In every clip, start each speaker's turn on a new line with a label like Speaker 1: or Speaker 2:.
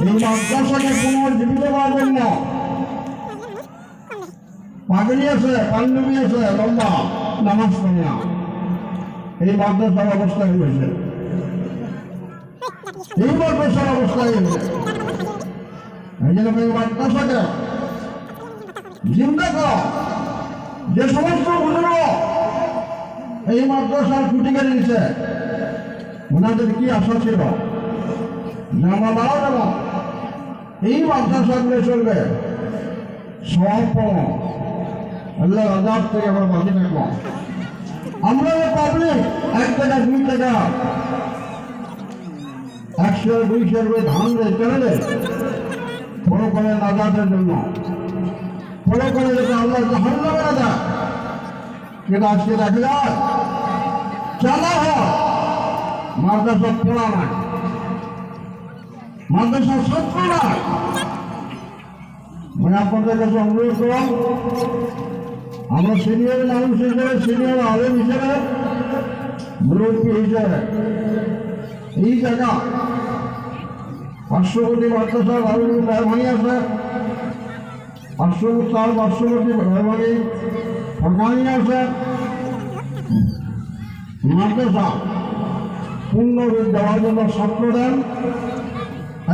Speaker 1: এই মাদ্রাসাকে পুনর্জীবিত করার জন্য পাগড়ি আছে, পাঞ্জাবি আছে, লম্বা নামাজ পড়ে না। এই মাদ্রাসার অবস্থা হয়েছে, এই মাদ্রাসার অবস্থা হয়েছে। এই জন্য এই মাদ্রাসাকে জিন্দা করা। যে সমস্ত বুজুর্গ এই মাদ্রাসার খুঁটি কেটে দিচ্ছে, ওনাদের কি আশা ছিল যে আমরা মারা যাব, এই মাদ্রাসাগুলো চলবে সব আল্লাহ আজাদ থেকে আমরা বাঁচে থাকবো। আমরা পাবলিক 1 টাকা 2 টাকা 100-200 করে ধান চলে বড় করে আজাদের জন্য, বড় করে যেটা আল্লাহ জাহান্নামে না যায়, কিন্তু আজকে দেখা যায় চালা হয় মাদ্রাসা পড়া নাই, মাদ্রাসা ছাত্র নাই। মানে আপনাদের কাছে অনুরোধ করলাম, আমরা সিনিয়র মানুষ হিসেবে, সিনিয়র আলেম হিসেবে, মুরব্বী হিসেবে এই জায়গা পার্শ্ববর্তী মাদ্রাসার আলমী মেহরবানি আছে, পার্শ্ববর্তী মেহরবানি সরকারি আছে। মাদ্রাসা পূর্ণরূপ দেওয়ার জন্য ছাত্র দেন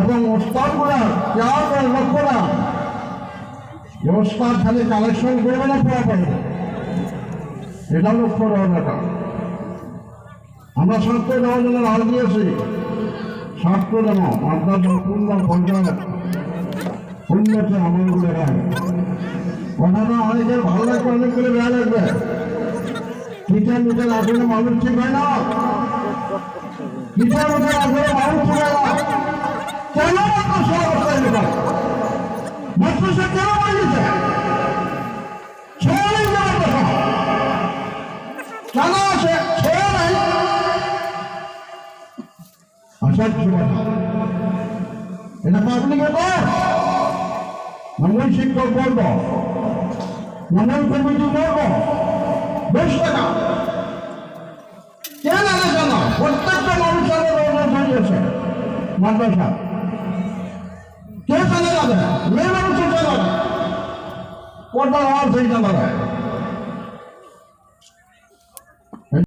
Speaker 1: এবং ওস্তাদগুলা কেয়ার করে লক্ষ্য দেন যে ওস্তাদ খালি কালেকশন করবে না, পড়া পারবে, এটা লক্ষ্য দেওয়ার ব্যাপার। আমরা ছাত্র দেওয়ার জন্য রাজ দিয়েছি, ছাত্র দেব মাদ্রাসা পূর্ণ পঞ্চায়েত উন্নতি আমলগুলো হয়। কথাটা অনেকের ভালো লাগবে, অনেক করে বেড়া লাগবে। টিচার মিটার আসলে মানুষ ঠিক হয় না, টিচার মিটার আসলে মানুষ ঠিক হয় না। কেন মাদ্রাসা অবস্থায় নেবে, মাদ্রাসা কেন বানিয়েছে? ছেড়ে মাদ্রাসা কেন আছে? ছেড়ে নাই আসার কথা, এটা পাবলিকে কর, মঙ্গল শিক্ষক বলব, মঙ্গল কমিটি বলব, বেশ টাকা কেন আলোচনা? প্রত্যেকটা মানুষের হয়েছে মাদ্রাসা, কে চালে যাবে? মেয়ে মানুষের চালাবে, কোথাও আর সেই চালাবে।